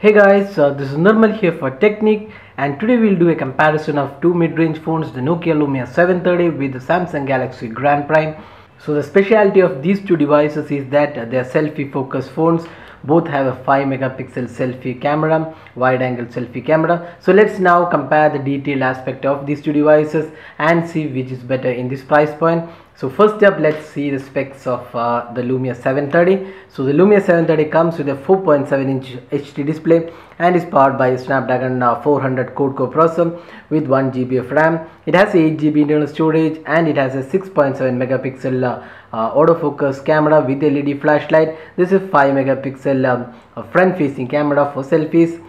Hey guys, this is Nirmal here for Technique, and today we'll do a comparison of two mid-range phones, the Nokia Lumia 730 with the Samsung Galaxy Grand Prime. So the specialty of these two devices is that they are selfie focused phones. Both have a 5 megapixel selfie camera, wide angle selfie camera. So let's now compare the detailed aspect of these two devices and see which is better in this price point. So first up, let's see the specs of the Lumia 730. So the Lumia 730 comes with a 4.7-inch HD display and is powered by a Snapdragon 400 quad-core processor with 1 GB of RAM. It has 8 GB internal storage and it has a 6.7 megapixel autofocus camera with LED flashlight. This is 5 megapixel front-facing camera for selfies.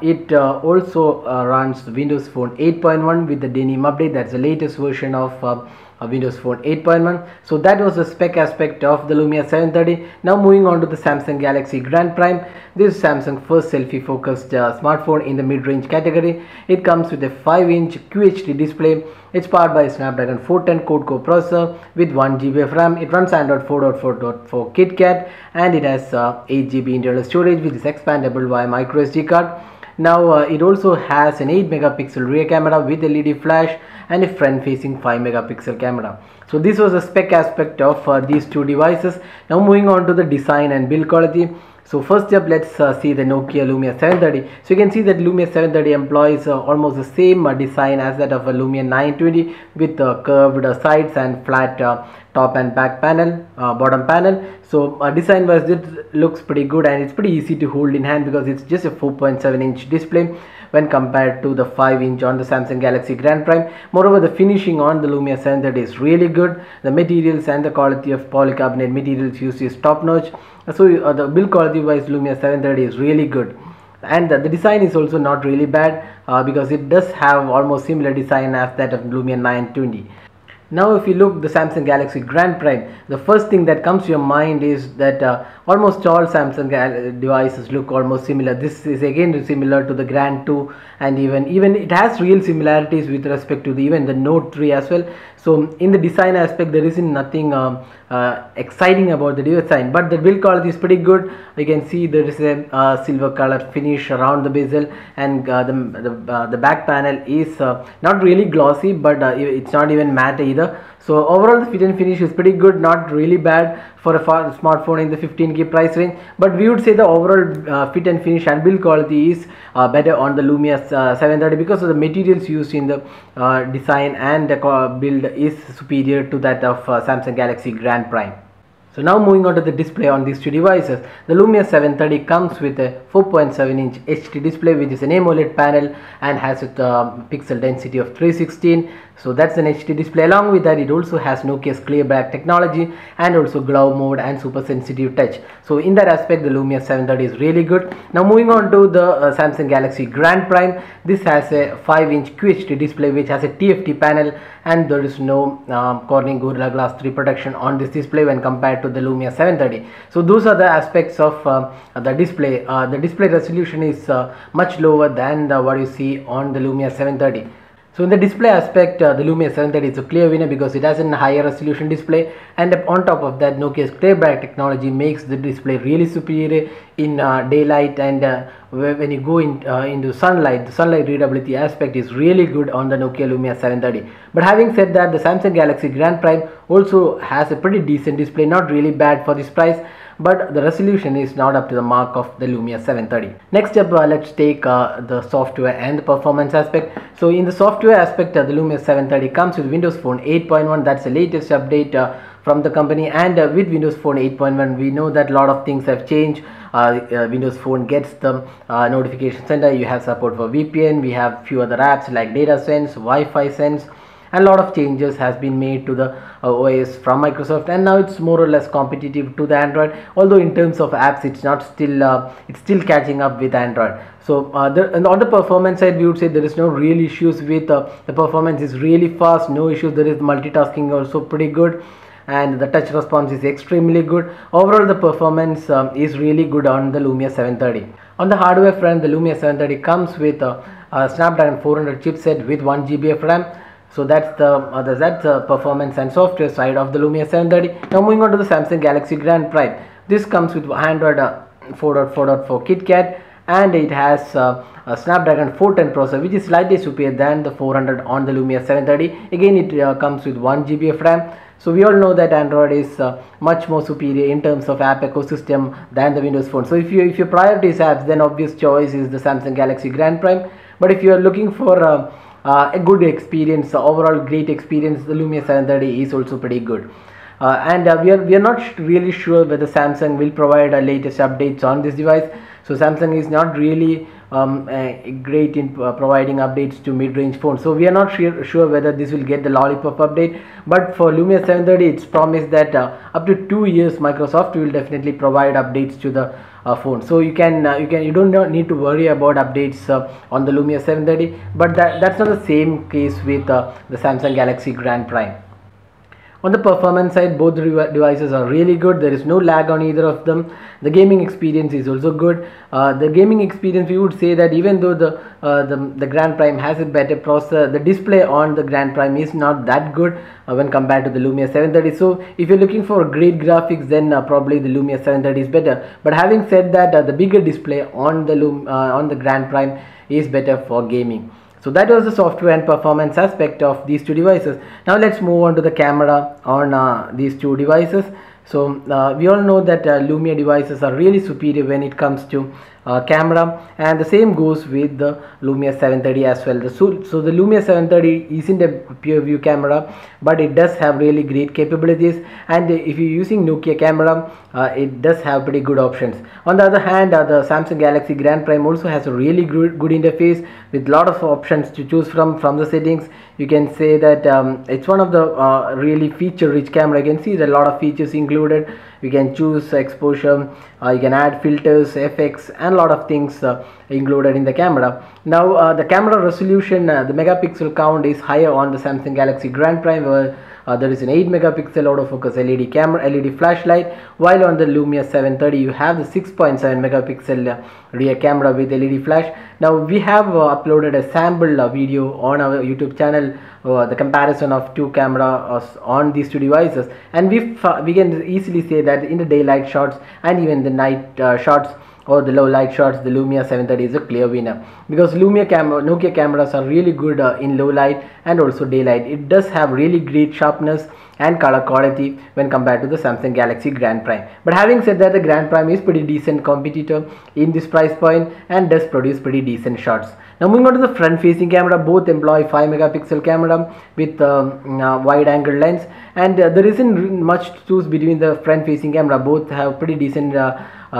It also runs Windows Phone 8.1 with the denim update. That's the latest version of Windows Phone 8.1. So that was the spec aspect of the Lumia 730. Now moving on to the Samsung Galaxy Grand Prime. This is Samsung's first selfie focused smartphone in the mid-range category. It comes with a 5-inch QHD display. It's powered by a Snapdragon 410 quad-core processor with 1 GB of RAM. It runs Android 4.4.4 KitKat and it has 8 GB internal storage which is expandable via microSD card. Now it also has an 8 megapixel rear camera with LED flash and a front facing 5 megapixel camera. So this was the spec aspect of these two devices. Now moving on to the design and build quality. So first up, let's see the Nokia Lumia 730. So you can see that Lumia 730 employs almost the same design as that of a Lumia 920 with curved sides and flat top and back panel, bottom panel. So design wise it looks pretty good and it's pretty easy to hold in hand because it's just a 4.7-inch display when compared to the 5-inch on the Samsung Galaxy Grand Prime. Moreover, the finishing on the Lumia 730 is really good. The materials and the quality of polycarbonate materials used is top notch. So the build quality wise Lumia 730 is really good, and the design is also not really bad because it does have almost similar design as that of Lumia 920. Now if you look the Samsung Galaxy Grand Prime, the first thing that comes to your mind is that almost all Samsung devices look almost similar. This is again similar to the Grand 2 and even it has real similarities with respect to even the Note 3 as well. So in the design aspect there isn't nothing exciting about the design, but the build quality is pretty good. You can see there is a silver color finish around the bezel, and the back panel is not really glossy, but it's not even matte either. So overall the fit and finish is pretty good, not really bad for a smartphone in the 15K price range, but we would say the overall fit and finish and build quality is better on the Lumia 730 because of the materials used in the design, and the build is superior to that of Samsung Galaxy Grand Prime. So now moving on to the display on these two devices. The Lumia 730 comes with a 4.7-inch HD display which is an AMOLED panel and has a pixel density of 316. So that's an HD display. Along with that, it also has Nokia's clear back technology and also glove mode and super sensitive touch. So in that aspect the Lumia 730 is really good. Now moving on to the Samsung Galaxy Grand Prime. This has a 5-inch QHD display which has a TFT panel, and there is no Corning Gorilla Glass 3 protection on this display when compared to the Lumia 730. So those are the aspects of the display. The display resolution is much lower than what you see on the Lumia 730. So in the display aspect, the Lumia 730 is a clear winner because it has a higher resolution display, and on top of that Nokia's clear back technology makes the display really superior in daylight, and when you go into sunlight, the sunlight readability aspect is really good on the Nokia Lumia 730. But having said that, the Samsung Galaxy Grand Prime also has a pretty decent display, not really bad for this price, but the resolution is not up to the mark of the Lumia 730. Next up, let's take the software and the performance aspect. So in the software aspect, the Lumia 730 comes with Windows Phone 8.1. that's the latest update from the company, and with Windows Phone 8.1 we know that a lot of things have changed. Windows Phone gets the notification center. You have support for VPN. We have few other apps like Data Sense, Wi-Fi Sense, and a lot of changes has been made to the OS from Microsoft, and now it's more or less competitive to the Android, although in terms of apps it's not still it's still catching up with Android. So and on the performance side we would say there is no real issues with the performance is really fast, no issues. There is multitasking also pretty good, and the touch response is extremely good. Overall the performance is really good on the Lumia 730. On the hardware front, the Lumia 730 comes with a Snapdragon 400 chipset with 1 GB of RAM. So that's the performance and software side of the Lumia 730. Now moving on to the Samsung Galaxy Grand Prime. This comes with Android 4.4.4 KitKat and it has a Snapdragon 410 processor, which is slightly superior than the 400 on the Lumia 730. Again, it comes with 1 GB of RAM. So we all know that Android is much more superior in terms of app ecosystem than the Windows Phone. So if you prioritize apps, then obvious choice is the Samsung Galaxy Grand Prime. But if you are looking for a good experience, overall great experience, the Lumia 730 is also pretty good. We are not really sure whether Samsung will provide latest updates on this device. So Samsung is not really great in providing updates to mid-range phones. So we are not sure whether this will get the lollipop update. But for Lumia 730, it's promised that up to 2 years Microsoft will definitely provide updates to the phone. So you don't need to worry about updates on the Lumia 730. But that's not the same case with the Samsung Galaxy Grand Prime. On the performance side, both devices are really good. There is no lag on either of them. The gaming experience is also good. The gaming experience, we would say that even though the Grand Prime has a better processor, the display on the Grand Prime is not that good when compared to the Lumia 730. So if you're looking for great graphics, then probably the Lumia 730 is better. But having said that, the bigger display on the Grand Prime is better for gaming. So that was the software and performance aspect of these two devices. Now let's move on to the camera on these two devices. So we all know that Lumia devices are really superior when it comes to camera, and the same goes with the Lumia 730 as well. So the Lumia 730 isn't a pure view camera, but it does have really great capabilities, and if you're using Nokia camera, it does have pretty good options. On the other hand, the Samsung Galaxy Grand Prime also has a really good interface with lot of options to choose from the settings. You can say that it's one of the really feature rich camera. You can see there are a lot of features included. You can choose exposure, you can add filters, effects, and a lot of things included in the camera. Now the camera resolution, the megapixel count is higher on the Samsung Galaxy Grand Prime, where there is an 8 megapixel autofocus LED camera, LED flashlight, while on the Lumia 730 you have the 6.7 megapixel rear camera with LED flash. Now we have uploaded a sample video on our YouTube channel, the comparison of two cameras on these two devices, and we can easily say that in the daylight shots and even the night shots or the low light shots, the Lumia 730 is a clear winner, because Nokia cameras are really good in low light and also daylight. It does have really great sharpness and color quality when compared to the Samsung Galaxy Grand Prime. But having said that, the Grand Prime is pretty decent competitor in this price point and does produce pretty decent shots. Now moving on to the front facing camera, both employ 5 megapixel camera with wide angle lens, and there isn't much to choose between the front facing camera. Both have pretty decent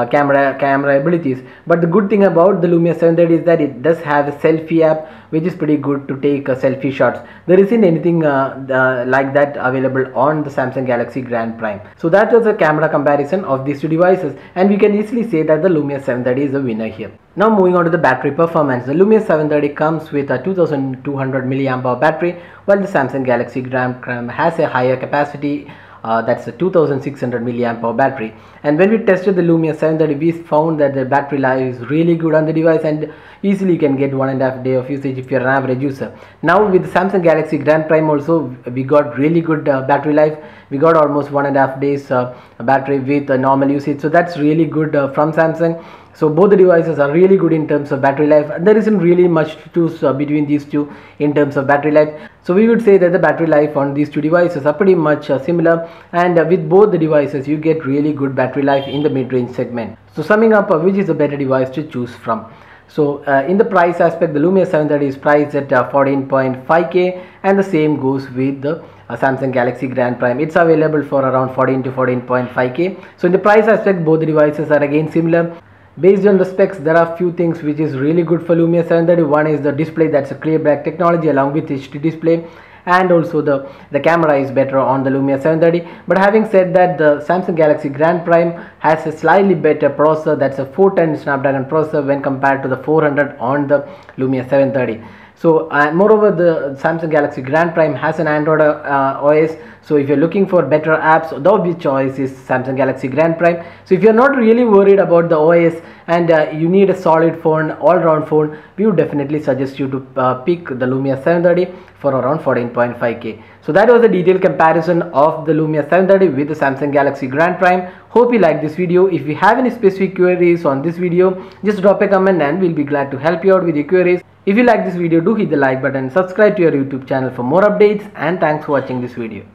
camera abilities. But the good thing about the Lumia 730 is that it does have a selfie app, which is pretty good to take selfie shots. There isn't anything like that available on the Samsung Galaxy Grand Prime. So that was a camera comparison of these two devices, and we can easily say that the Lumia 730 is a winner here. Now moving on to the battery performance, the Lumia 730 comes with a 2200 mAh battery, while the Samsung Galaxy Grand Prime has a higher capacity. That's a 2600 mAh battery. And when we tested the Lumia 730, we found that the battery life is really good on the device, and easily you can get 1.5 days of usage if you're an average user. Now with the Samsung Galaxy Grand Prime also, we got really good battery life. We got almost 1.5 days battery with normal usage, so that's really good from Samsung. So both the devices are really good in terms of battery life. There isn't really much to choose between these two in terms of battery life. So we would say that the battery life on these two devices are pretty much similar, and with both the devices you get really good battery life in the mid-range segment. So summing up, which is a better device to choose from? So in the price aspect, the Lumia 730 is priced at 14.5k, and the same goes with the Samsung Galaxy Grand Prime. It's available for around 14 to 14.5k. So in the price aspect, both the devices are again similar. Based on the specs, there are few things which is really good for Lumia 730. One is the display, that's a clear back technology along with HD display, and also the camera is better on the Lumia 730. But having said that, the Samsung Galaxy Grand Prime has a slightly better processor, that's a 410 Snapdragon processor when compared to the 400 on the Lumia 730. So and moreover, the Samsung Galaxy Grand Prime has an Android OS. So if you're looking for better apps, the obvious choice is Samsung Galaxy Grand Prime. So if you're not really worried about the OS and you need a solid phone, all-round phone, we would definitely suggest you to pick the Lumia 730 for around 14.5k. So that was a detailed comparison of the Lumia 730 with the Samsung Galaxy Grand Prime. Hope you like this video. If you have any specific queries on this video, just drop a comment and we'll be glad to help you out with your queries. If you like this video, do hit the like button, subscribe to your YouTube channel for more updates, and thanks for watching this video.